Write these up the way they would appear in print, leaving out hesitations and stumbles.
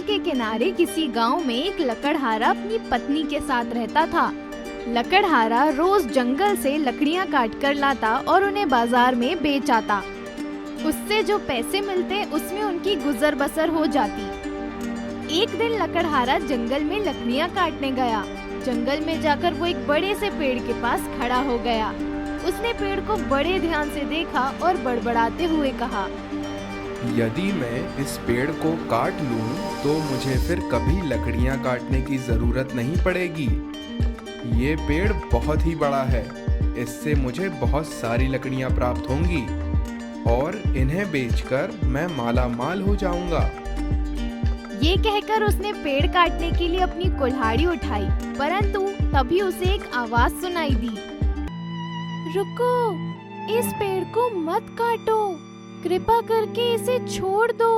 के किनारे किसी गांव में एक लकड़हारा अपनी पत्नी के साथ रहता था। लकड़हारा रोज जंगल से लकड़ियां काट कर लाता और उन्हें बाजार में बेच आता। उससे जो पैसे मिलते उसमें उनकी गुजर बसर हो जाती। एक दिन लकड़हारा जंगल में लकड़ियां काटने गया। जंगल में जाकर वो एक बड़े से पेड़ के पास खड़ा हो गया। उसने पेड़ को बड़े ध्यान से देखा और बड़बड़ाते हुए कहा, यदि मैं इस पेड़ को काट लूं तो मुझे फिर कभी लकड़ियां काटने की जरूरत नहीं पड़ेगी। ये पेड़ बहुत ही बड़ा है, इससे मुझे बहुत सारी लकड़ियां प्राप्त होंगी और इन्हें बेचकर मैं माला माल हो जाऊंगा। ये कहकर उसने पेड़ काटने के लिए अपनी कुल्हाड़ी उठाई, परंतु तभी उसे एक आवाज सुनाई दी, रुको, इस पेड़ को मत काटो, कृपा करके इसे छोड़ दो।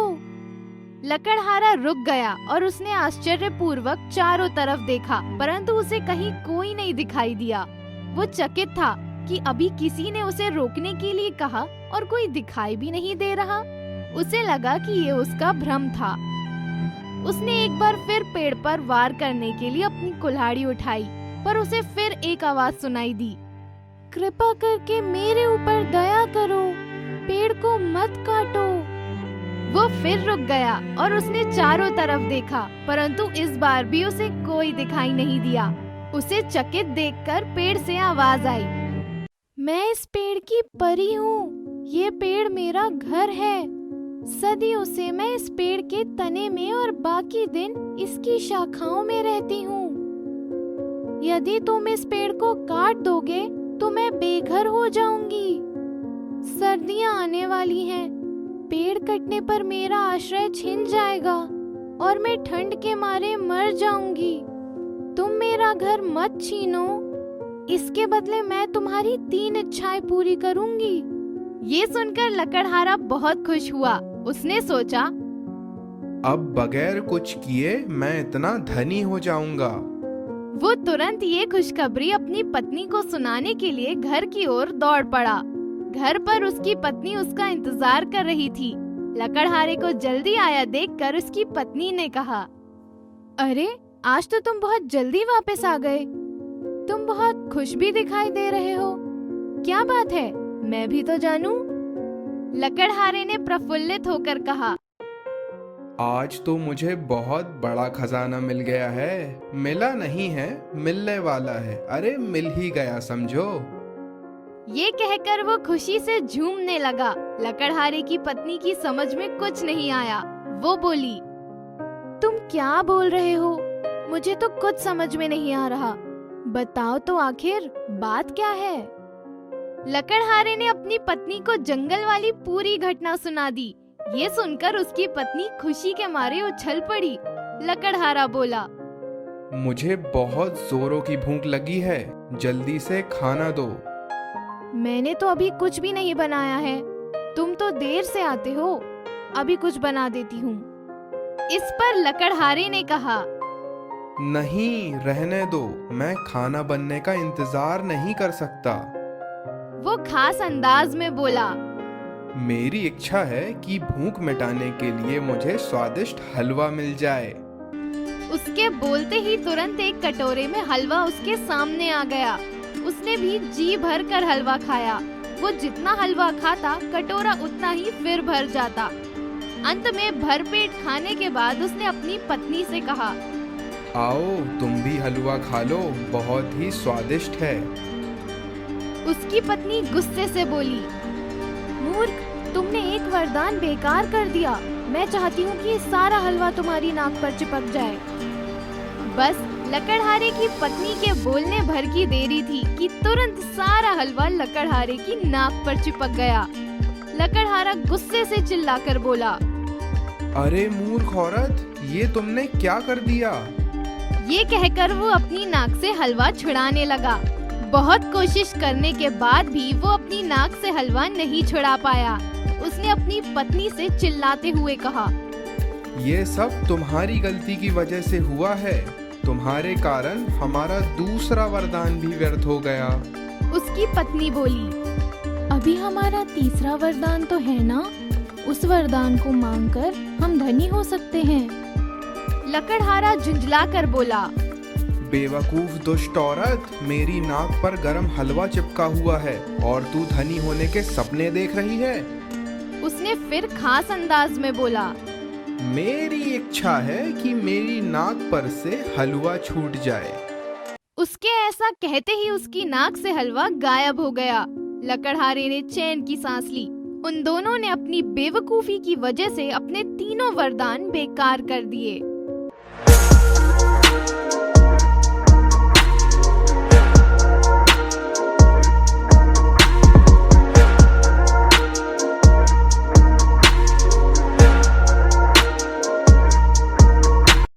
लकड़हारा रुक गया और उसने आश्चर्यपूर्वक चारों तरफ देखा, परंतु उसे कहीं कोई नहीं दिखाई दिया। वो चकित था कि अभी किसी ने उसे रोकने के लिए कहा और कोई दिखाई भी नहीं दे रहा। उसे लगा कि ये उसका भ्रम था। उसने एक बार फिर पेड़ पर वार करने के लिए अपनी कुल्हाड़ी उठाई, पर उसे फिर एक आवाज सुनाई दी, कृपा करके मेरे ऊपर दया करो, पेड़ को मत काटो। वो फिर रुक गया और उसने चारों तरफ देखा, परंतु इस बार भी उसे कोई दिखाई नहीं दिया। उसे चकित देखकर पेड़ से आवाज आई, मैं इस पेड़ की परी हूँ, ये पेड़ मेरा घर है। सदियों से मैं इस पेड़ के तने में और बाकी दिन इसकी शाखाओं में रहती हूँ। यदि तुम इस पेड़ को काट दोगे तो मैं बेघर हो जाऊंगी। सर्दियाँ आने वाली हैं, पेड़ कटने पर मेरा आश्रय छिन जाएगा और मैं ठंड के मारे मर जाऊंगी। तुम मेरा घर मत छीनो, इसके बदले मैं तुम्हारी 3 इच्छाएं पूरी करूंगी। ये सुनकर लकड़हारा बहुत खुश हुआ। उसने सोचा, अब बगैर कुछ किए मैं इतना धनी हो जाऊंगा। वो तुरंत ये खुशखबरी अपनी पत्नी को सुनाने के लिए घर की ओर दौड़ पड़ा। घर पर उसकी पत्नी उसका इंतजार कर रही थी। लकड़हारे को जल्दी आया देखकर उसकी पत्नी ने कहा, अरे आज तो तुम बहुत जल्दी वापस आ गए। तुम बहुत खुश भी दिखाई दे रहे हो, क्या बात है, मैं भी तो जानूं। लकड़हारे ने प्रफुल्लित होकर कहा, आज तो मुझे बहुत बड़ा खजाना मिल गया है। मिला नहीं है, मिलने वाला है। अरे मिल ही गया समझो। ये कहकर वो खुशी से झूमने लगा। लकड़हारे की पत्नी की समझ में कुछ नहीं आया। वो बोली, तुम क्या बोल रहे हो, मुझे तो कुछ समझ में नहीं आ रहा। बताओ तो आखिर बात क्या है। लकड़हारे ने अपनी पत्नी को जंगल वाली पूरी घटना सुना दी। ये सुनकर उसकी पत्नी खुशी के मारे उछल पड़ी। लकड़हारा बोला, मुझे बहुत जोरों की भूख लगी है, जल्दी से खाना दो। मैंने तो अभी कुछ भी नहीं बनाया है, तुम तो देर से आते हो, अभी कुछ बना देती हूँ। इस पर लकड़हारे ने कहा, नहीं रहने दो, मैं खाना बनने का इंतजार नहीं कर सकता। वो खास अंदाज में बोला, मेरी इच्छा है कि भूख मिटाने के लिए मुझे स्वादिष्ट हलवा मिल जाए। उसके बोलते ही तुरंत एक कटोरे में हलवा उसके सामने आ गया। उसने भी जी भर कर हलवा खाया। वो जितना हलवा खाता कटोरा उतना ही फिर भर जाता। अंत में भरपेट खाने के बाद उसने अपनी पत्नी से कहा, आओ तुम भी हलवा खा लो, बहुत ही स्वादिष्ट है। उसकी पत्नी गुस्से से बोली, मूर्ख, तुमने एक वरदान बेकार कर दिया। मैं चाहती हूँ कि सारा हलवा तुम्हारी नाक पर चिपक जाए। बस लकड़हारे की पत्नी के बोलने भर की देरी थी कि तुरंत सारा हलवा लकड़हारे की नाक पर चिपक गया। लकड़हारा गुस्से से चिल्लाकर बोला, अरे मूर्ख औरत, ये तुमने क्या कर दिया। ये कहकर वो अपनी नाक से हलवा छुड़ाने लगा। बहुत कोशिश करने के बाद भी वो अपनी नाक से हलवा नहीं छुड़ा पाया। उसने अपनी पत्नी से चिल्लाते हुए कहा, ये सब तुम्हारी गलती की वजह से हुआ है। तुम्हारे कारण हमारा दूसरा वरदान भी व्यर्थ हो गया। उसकी पत्नी बोली, अभी हमारा तीसरा वरदान तो है ना, उस वरदान को मांगकर हम धनी हो सकते हैं। लकड़हारा झुंझला कर बोला। बेवकूफ दुष्ट औरत, मेरी नाक पर गरम हलवा चिपका हुआ है और तू धनी होने के सपने देख रही है। उसने फिर खास अंदाज में बोला। मेरी इच्छा है कि मेरी नाक पर से हलवा छूट जाए। उसके ऐसा कहते ही उसकी नाक से हलवा गायब हो गया। लकड़हारे ने चैन की सांस ली। उन दोनों ने अपनी बेवकूफी की वजह से अपने तीनों वरदान बेकार कर दिए।